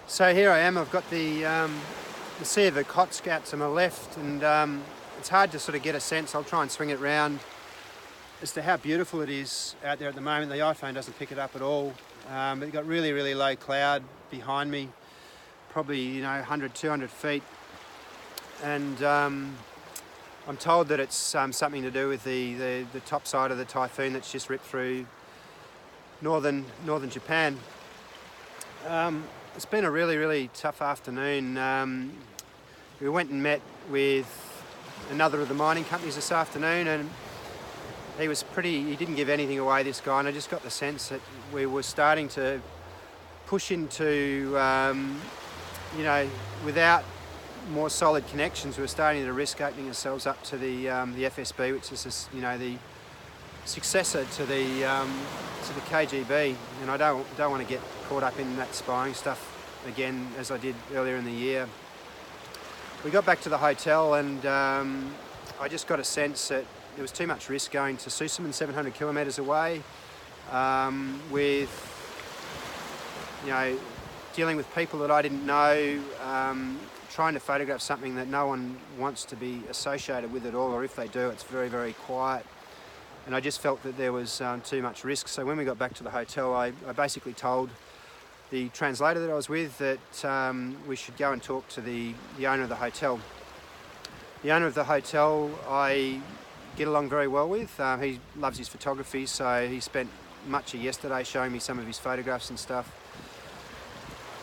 So here I am. I've got the Sea of the Cotswold to my left, and it's hard to sort of get a sense. I'll try and swing it round as to how beautiful it is out there at the moment. The iPhone doesn't pick it up at all. But you've got really, really low cloud behind me, probably 100, 200 feet, and I'm told that it's something to do with the top side of the typhoon that's just ripped through northern Japan. It's been a really, really tough afternoon. We went and met with another of the mining companies this afternoon, and he didn't give anything away, this guy, and I just got the sense that we were starting to push into, without more solid connections, we were starting to risk opening ourselves up to the FSB, which is the successor to the KGB, and I don't want to get caught up in that spying stuff again as I did earlier in the year. We got back to the hotel, and I just got a sense that there was too much risk going to Susumun, 700 kilometres away, with dealing with people that I didn't know, trying to photograph something that no one wants to be associated with at all, or if they do, it's very, very quiet. And I just felt that there was too much risk. So when we got back to the hotel, I basically told the translator that I was with that we should go and talk to the owner of the hotel. The owner of the hotel I get along very well with. He loves his photography, so he spent much of yesterday showing me some of his photographs and stuff.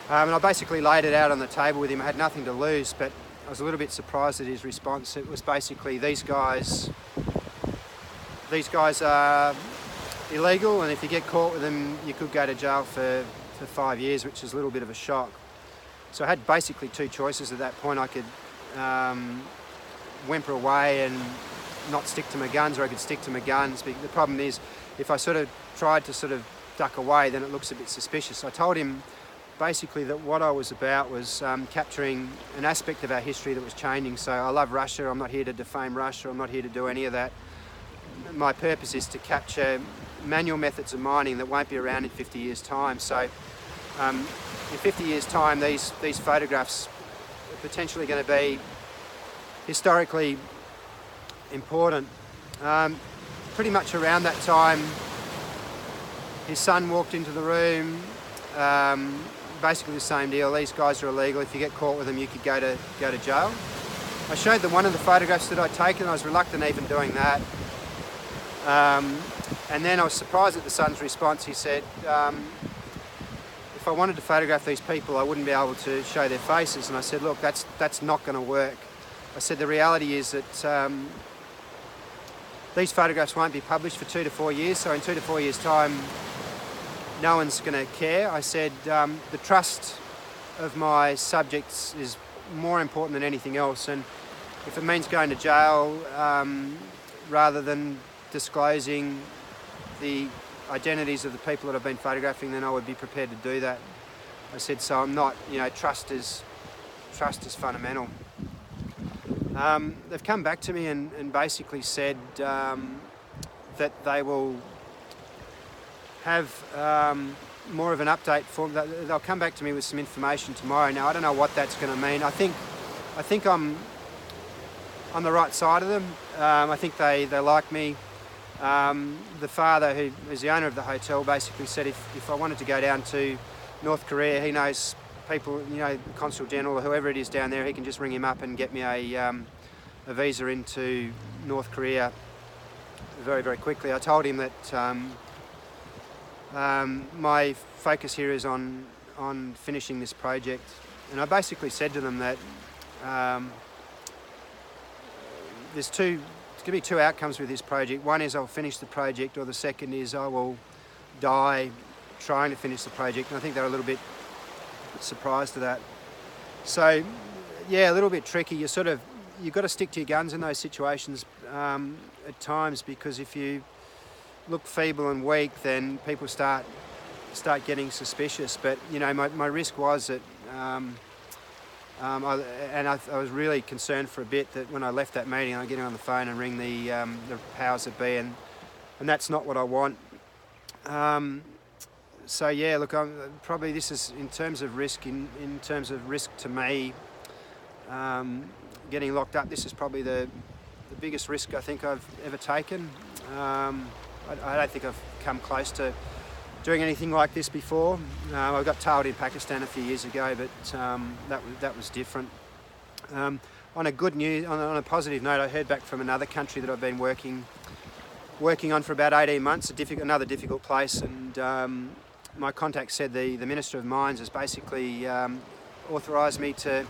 And I basically laid it out on the table with him. I had nothing to lose, but I was a little bit surprised at his response. It was basically, these guys are illegal, and if you get caught with them, you could go to jail for 5 years, which is a little bit of a shock. So I had basically two choices at that point. I could whimper away and not stick to my guns, or I could stick to my guns. But the problem is, if I sort of tried to sort of duck away, then it looks a bit suspicious. I told him basically that what I was about was capturing an aspect of our history that was changing. So I love Russia. I'm not here to defame Russia. I'm not here to do any of that. My purpose is to capture manual methods of mining that won't be around in 50 years' time. So in 50 years' time, these photographs are potentially going to be historically important. Pretty much around that time, his son walked into the room. Basically the same deal. These guys are illegal. If you get caught with them, you could go to jail. I showed them one of the photographs that I'd taken. I was reluctant even doing that. And then I was surprised at the son's response. He said, if I wanted to photograph these people, I wouldn't be able to show their faces. And I said, look, that's not going to work. I said, the reality is that these photographs won't be published for 2 to 4 years. So in 2 to 4 years' time, no one's going to care. I said, the trust of my subjects is more important than anything else. And if it means going to jail rather than disclosing the identities of the people that I've been photographing, then I would be prepared to do that. I said, so I'm not, trust is fundamental. They've come back to me and basically said that they will have more of an update for them. They'll come back to me with some information tomorrow. Now, I don't know what that's going to mean. I think I'm on the right side of them. I think they like me. The father, who is the owner of the hotel, basically said if I wanted to go down to North Korea, he knows people, the Consul General or whoever it is down there, he can just ring him up and get me a visa into North Korea very, very quickly. I told him that my focus here is on finishing this project, and I basically said to them that there's going to be two outcomes with this project. One is I'll finish the project, or the second is I will die trying to finish the project. And I think they're a little bit surprised at that. So, yeah, a little bit tricky. You've got to stick to your guns in those situations at times, because if you look feeble and weak, then people start getting suspicious. But my risk was that I was really concerned for a bit that when I left that meeting, I'd get on the phone and ring the powers that be, and that's not what I want. So yeah, look, probably this is in terms of risk. In terms of risk to me, getting locked up. This is probably the biggest risk I think I've ever taken. I don't think I've come close to doing anything like this before. I got tailed in Pakistan a few years ago, but that was different. On a positive note, I heard back from another country that I've been working on for about 18 months. Another difficult place, and my contact said the Minister of Mines has basically authorised me to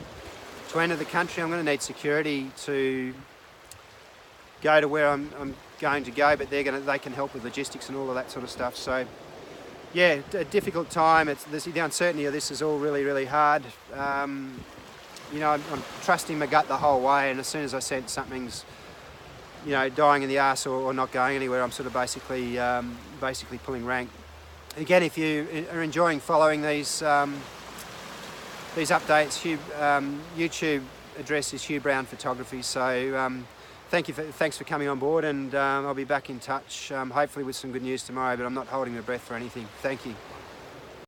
enter the country. I'm going to need security to go to where I'm going to go, but they can help with logistics and all of that sort of stuff. So yeah, a difficult time. The uncertainty of this is all really, really hard. I'm trusting my gut the whole way, and as soon as I sense something's dying in the arse or not going anywhere, I'm sort of basically pulling rank. Again, if you are enjoying following these updates, YouTube address is Hugh Brown Photography. So thanks for coming on board, and I'll be back in touch, hopefully with some good news tomorrow, but I'm not holding my breath for anything. Thank you.